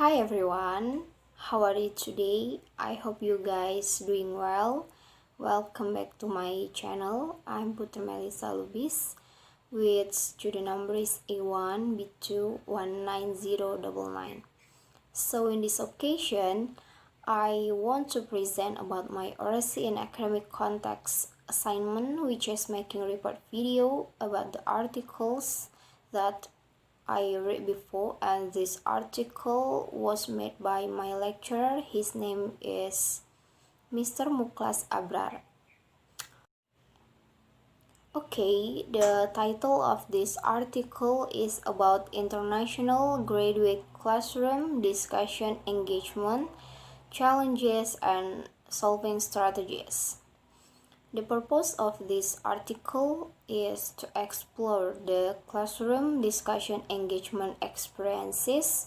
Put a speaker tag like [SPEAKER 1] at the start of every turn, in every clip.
[SPEAKER 1] Hi everyone, how are you today? I hope you guys doing well. Welcome back to my channel. I'm Putri Melisa Lubis with student number is A1B2190099. So in this occasion, I want to present about my Oracy in academic context assignment, which is making a report video about the articles that I read before, and this article was made by my lecturer. His name is Mr. Muklas Abrar. Okay, the title of this article is about international graduate classroom discussion engagement, challenges and solving strategies. The purpose of this article is to explore the classroom discussion engagement experiences,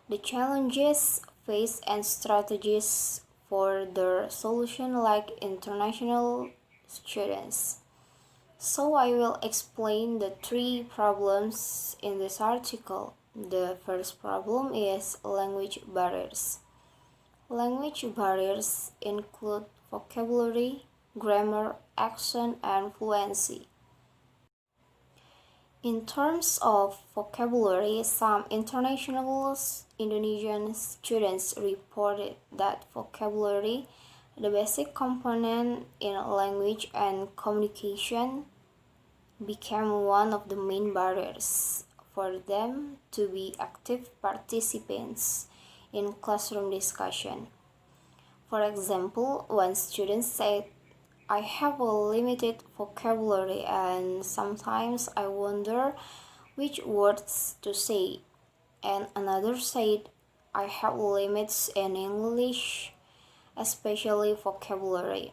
[SPEAKER 1] the challenges faced and strategies for their solution like international students. So I will explain the three problems in this article. The first problem is language barriers. Language barriers include vocabulary, grammar, accent, and fluency. In terms of vocabulary, some international Indonesian students reported that vocabulary, the basic component in language and communication, became one of the main barriers for them to be active participants in classroom discussion. For example, one student said, "I have a limited vocabulary and sometimes I wonder which words to say." And another said, "I have limits in English, especially vocabulary."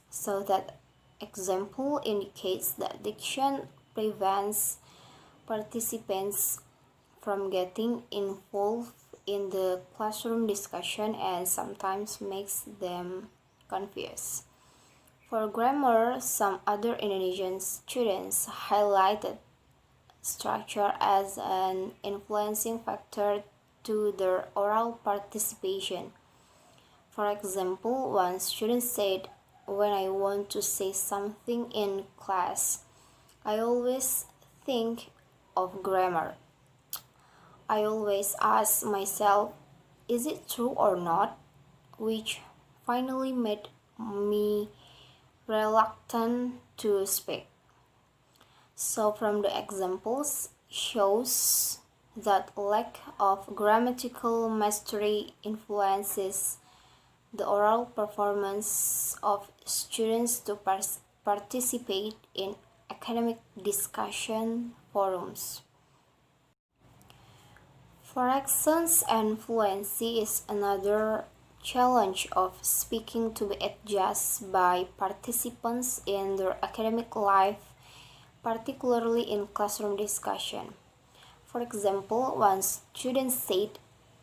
[SPEAKER 1] So that example indicates that diction prevents participants from getting involved in the classroom discussion and sometimes makes them confused. For grammar, some other Indonesian students highlighted structure as an influencing factor to their oral participation. For example, one student said, "When I want to say something in class, I always think of grammar. I always ask myself, is it true or not?" which finally made me reluctant to speak. So from the examples shows that lack of grammatical mastery influences the oral performance of students to participate in academic discussion forums. For accents and fluency is another challenge of speaking to be adjusted by participants in their academic life, particularly in classroom discussion. For example, one student said,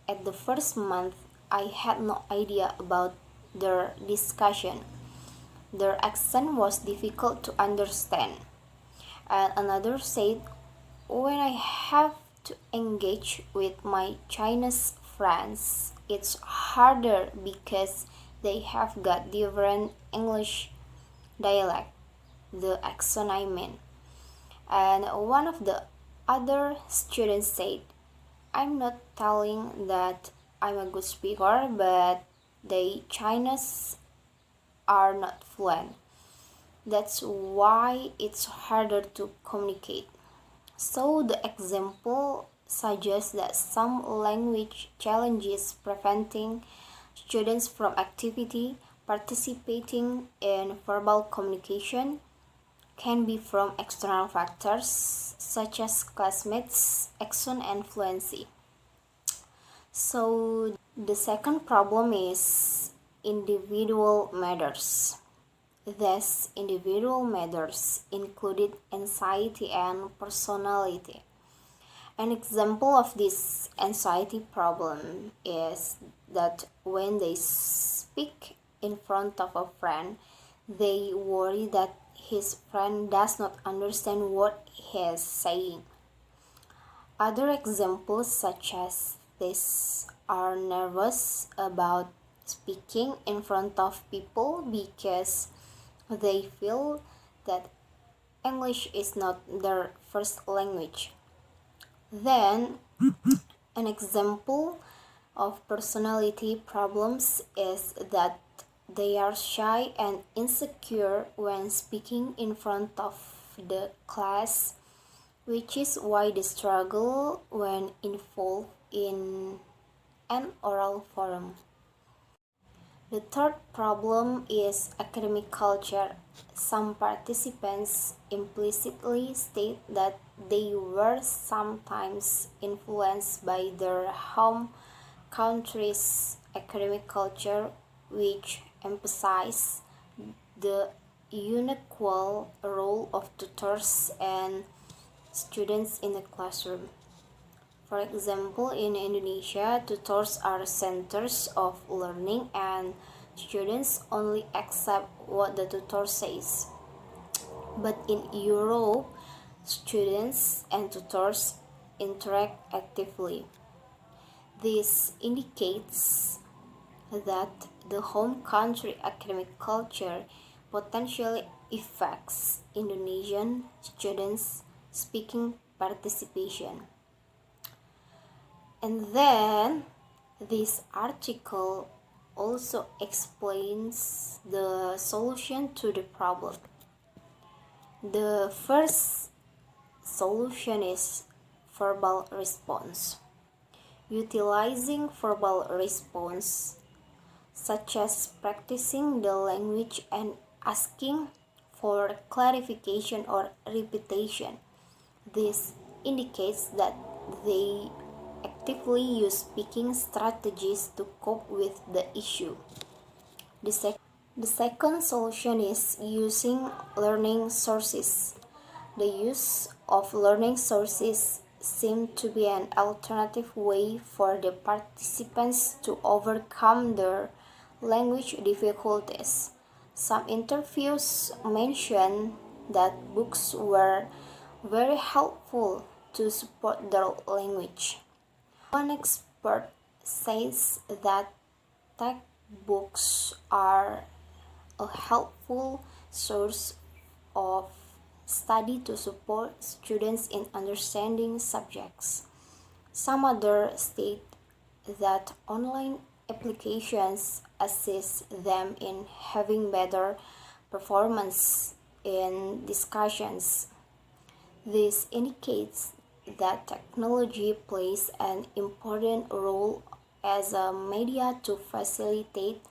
[SPEAKER 1] "At the first month, I had no idea about their discussion. Their accent was difficult to understand." And another said, "When I have to engage with my Chinese friends, it's harder because they have got different English dialect, the accent I mean." And one of the other students said, "I'm not telling that I'm a good speaker, but the Chinese are not fluent. That's why it's harder to communicate." So the example suggests that some language challenges preventing students from actively participating in verbal communication can be from external factors such as classmates, accent, and fluency. So the second problem is individual matters. These individual matters included anxiety and personality. An example of this anxiety problem is that when they speak in front of a friend, they worry that his friend does not understand what he is saying. Other examples such as these are nervous about speaking in front of people because they feel that English is not their first language. Then, an example of personality problems is that they are shy and insecure when speaking in front of the class, which is why they struggle when involved in an oral forum. The third problem is academic culture. Some participants implicitly state that they were sometimes influenced by their home country's academic culture, which emphasizes the unequal role of tutors and students in the classroom. For example, in Indonesia, tutors are centers of learning and students only accept what the tutor says. But in Europe, students and tutors interact actively. This indicates that the home country academic culture potentially affects Indonesian students' speaking participation. And then this article also explains the solution to the problem. The first solution is verbal response. Utilizing verbal response, such as practicing the language and asking for clarification or repetition. This indicates that they actively use speaking strategies to cope with the issue. The second solution is using learning sources. The use of learning sources seems to be an alternative way for the participants to overcome their language difficulties. Some interviews mention that books were very helpful to support their language. One expert says that textbooks are a helpful source of study to support students in understanding subjects. Some others state that online applications assist them in having better performance in discussions. This indicates that technology plays an important role as a media to facilitate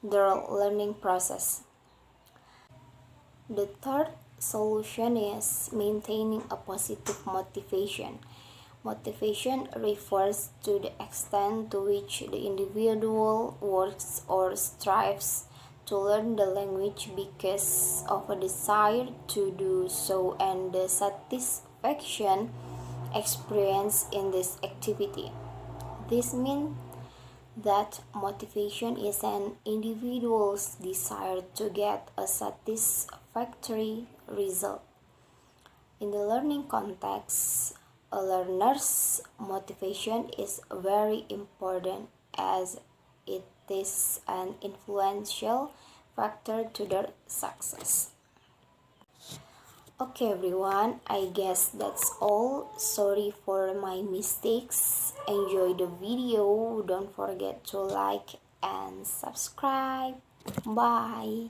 [SPEAKER 1] their learning process. The third solution is maintaining a positive motivation. Motivation refers to the extent to which the individual works or strives to learn the language because of a desire to do so and the satisfaction experienced in this activity. This means that motivation is an individual's desire to get a satisfactory result. In the learning context, a learner's motivation is very important as it is an influential factor to their success. Okay everyone, I guess that's all. Sorry for my mistakes. Enjoy the video. Don't forget to like and subscribe. Bye.